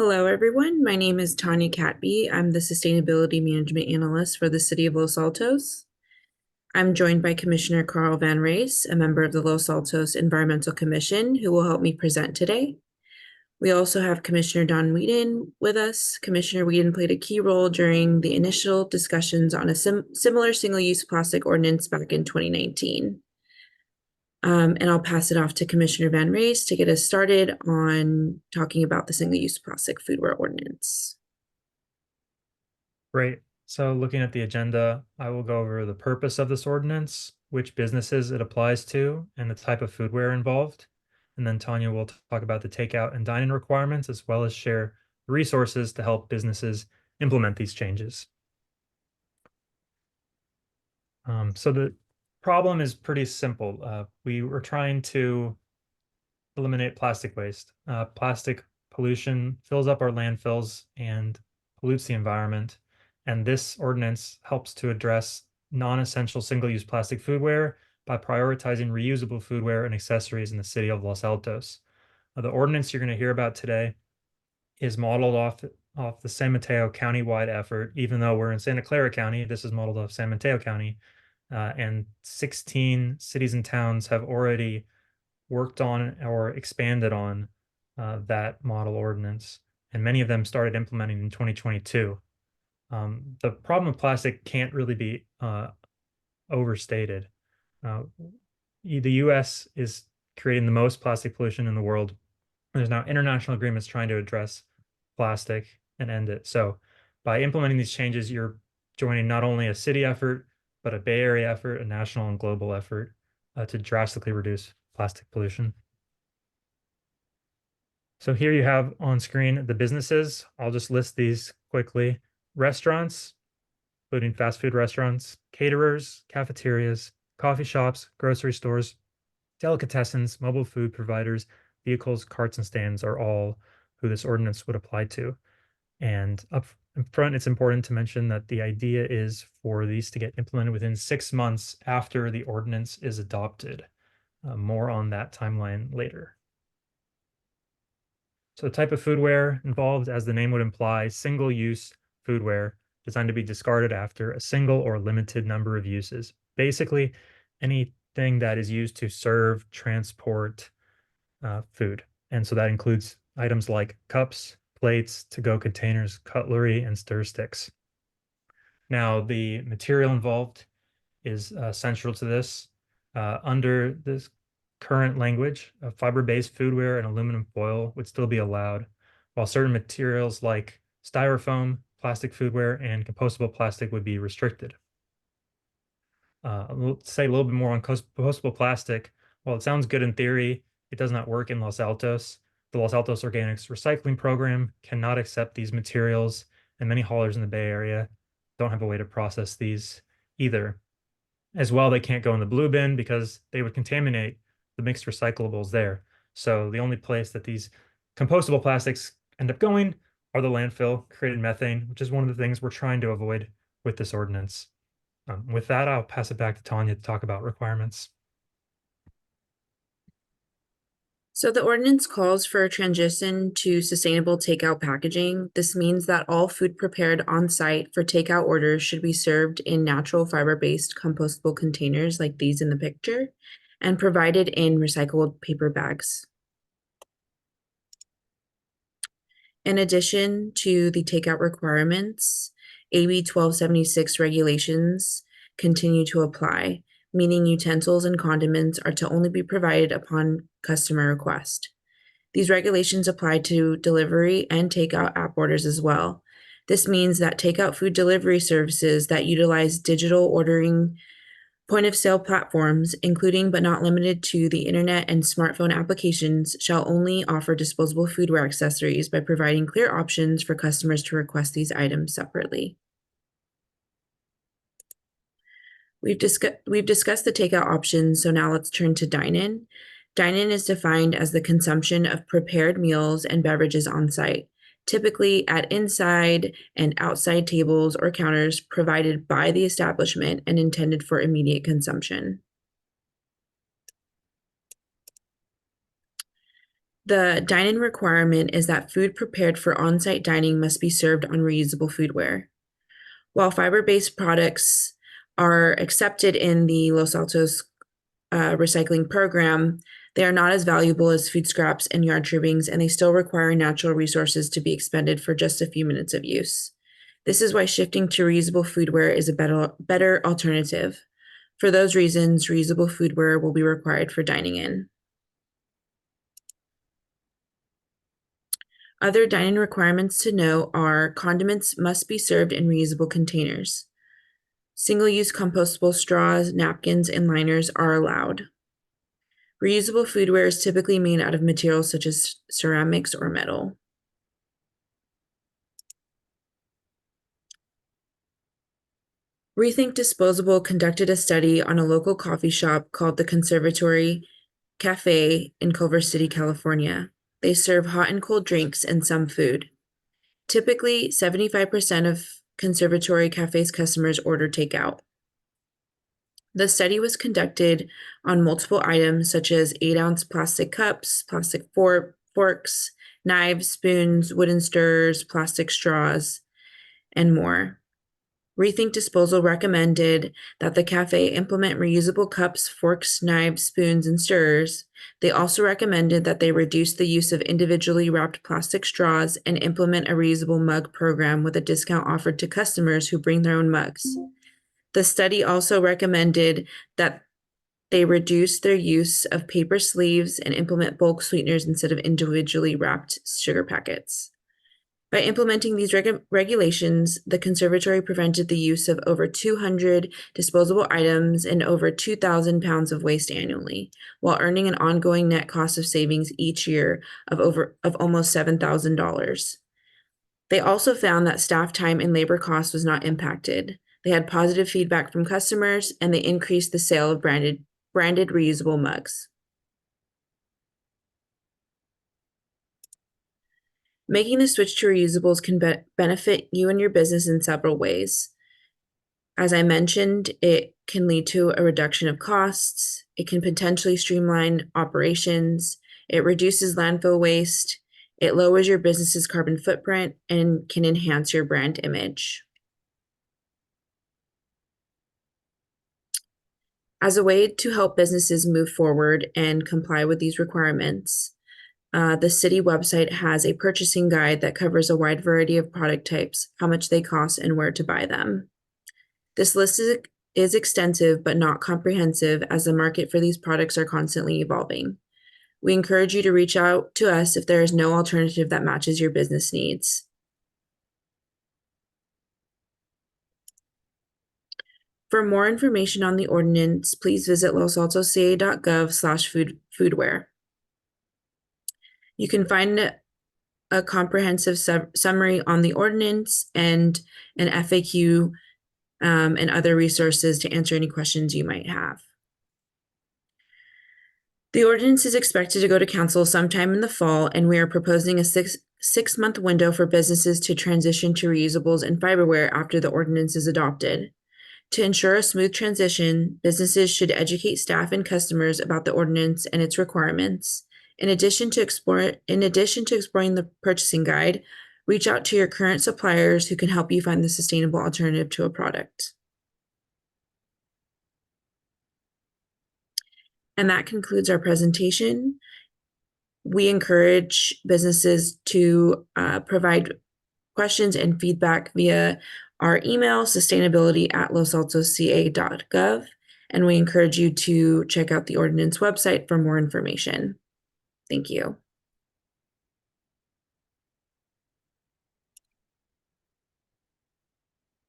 Hello, everyone. My name is Tanya Catby. I'm the Sustainability Management Analyst for the City of Los Altos. I'm joined by Commissioner Carl Van Race, a member of the Los Altos Environmental Commission, who will help me present today. We also have Commissioner Don Whedon with us. Commissioner Whedon played a key role during the initial discussions on a similar single-use plastic ordinance back in 2019. And I'll pass it off to Commissioner Van Race to get us started on talking about the single-use plastic foodware ordinance. Great. So looking at the agenda, I will go over the purpose of this ordinance, which businesses it applies to, and the type of foodware involved. And then Tanya will talk about the takeout and dine-in requirements, as well as share resources to help businesses implement these changes. So the problem is pretty simple. We were trying to eliminate plastic waste. Plastic pollution fills up our landfills and pollutes the environment. And this ordinance helps to address non-essential single-use plastic foodware by prioritizing reusable foodware and accessories in the city of Los Altos. The ordinance you're going to hear about today is modeled off the San Mateo County-wide effort. Even though we're in Santa Clara County, this is modeled off San Mateo County. And 16 cities and towns have already worked on or expanded on that model ordinance, and many of them started implementing in 2022. The problem with plastic can't really be overstated. The US is creating the most plastic pollution in the world. There's now international agreements trying to address plastic and end it. So by implementing these changes, you're joining not only a city effort, but a Bay Area effort, a national and global effort to drastically reduce plastic pollution. So here you have on screen the businesses. I'll just list these quickly. Restaurants, including fast food restaurants, caterers, cafeterias, coffee shops, grocery stores, delicatessens, mobile food providers, vehicles, carts, and stands are all who this ordinance would apply to. And up in front, it's important to mention that the idea is for these to get implemented within 6 months after the ordinance is adopted. More on that timeline later. So the type of foodware involved, as the name would imply, single-use foodware designed to be discarded after a single or limited number of uses. Basically, anything that is used to serve, transport food. And so that includes items like cups, plates, to-go containers, cutlery, and stir sticks. Now, the material involved is central to this. Under this current language, fiber-based foodware and aluminum foil would still be allowed, while certain materials like styrofoam, plastic foodware, and compostable plastic would be restricted. I'll say a little bit more on compostable plastic. While it sounds good in theory, it does not work in Los Altos. The Los Altos Organics Recycling Program cannot accept these materials, and many haulers in the Bay Area don't have a way to process these either. As well, they can't go in the blue bin because they would contaminate the mixed recyclables there. So the only place that these compostable plastics end up going are the landfill, creating methane, which is one of the things we're trying to avoid with this ordinance. With that, I'll pass it back to Tanya to talk about requirements. So the ordinance calls for a transition to sustainable takeout packaging. This means that all food prepared on site for takeout orders should be served in natural fiber-based compostable containers like these in the picture and provided in recycled paper bags. In addition to the takeout requirements, AB 1276 regulations continue to apply, meaning utensils and condiments are to only be provided upon customer request. These regulations apply to delivery and takeout app orders as well. This means that takeout food delivery services that utilize digital ordering point of sale platforms, including but not limited to the internet and smartphone applications, shall only offer disposable foodware accessories by providing clear options for customers to request these items separately. We've discussed the takeout options, so now let's turn to dine-in. Dine-in is defined as the consumption of prepared meals and beverages on site, typically at inside and outside tables or counters provided by the establishment and intended for immediate consumption. The dine-in requirement is that food prepared for on-site dining must be served on reusable foodware. While fiber-based products are accepted in the Los Altos recycling program, they are not as valuable as food scraps and yard trimmings, and they still require natural resources to be expended for just a few minutes of use. This is why shifting to reusable foodware is a better alternative. For those reasons, reusable foodware will be required for dining in. Other dining requirements to know are condiments must be served in reusable containers. Single-use compostable straws, napkins, and liners are allowed. Reusable foodware is typically made out of materials such as ceramics or metal. Rethink Disposable conducted a study on a local coffee shop called the Conservatory Cafe in Culver City, California. They serve hot and cold drinks and some food. Typically, 75% of Conservatory Cafe's customers order takeout. The study was conducted on multiple items such as 8-ounce plastic cups, plastic forks, knives, spoons, wooden stirrers, plastic straws, and more. Rethink Disposal recommended that the cafe implement reusable cups, forks, knives, spoons, and stirrers. They also recommended that they reduce the use of individually wrapped plastic straws and implement a reusable mug program with a discount offered to customers who bring their own mugs. The study also recommended that they reduce their use of paper sleeves and implement bulk sweeteners instead of individually wrapped sugar packets. By implementing these regulations, the conservatory prevented the use of over 200 disposable items and over 2,000 pounds of waste annually, while earning an ongoing net cost of savings each year of almost $7,000. They also found that staff time and labor costs was not impacted. They had positive feedback from customers, and they increased the sale of branded reusable mugs. Making the switch to reusables can benefit you and your business in several ways. As I mentioned, it can lead to a reduction of costs. It can potentially streamline operations. It reduces landfill waste. It lowers your business's carbon footprint and can enhance your brand image. As a way to help businesses move forward and comply with these requirements, the city website has a purchasing guide that covers a wide variety of product types, how much they cost, and where to buy them. This list is extensive but not comprehensive, as the market for these products are constantly evolving. We encourage you to reach out to us if there is no alternative that matches your business needs. For more information on the ordinance, please visit losaltosca.gov/foodware. You can find a comprehensive summary on the ordinance and an FAQ and other resources to answer any questions you might have. The ordinance is expected to go to council sometime in the fall, and we are proposing a six-month window for businesses to transition to reusables and fiberware after the ordinance is adopted. To ensure a smooth transition, businesses should educate staff and customers about the ordinance and its requirements. In addition to exploring the purchasing guide, reach out to your current suppliers who can help you find the sustainable alternative to a product. And that concludes our presentation. We encourage businesses to provide questions and feedback via our email, sustainability@losaltosca.gov, and we encourage you to check out the ordinance website for more information. Thank you.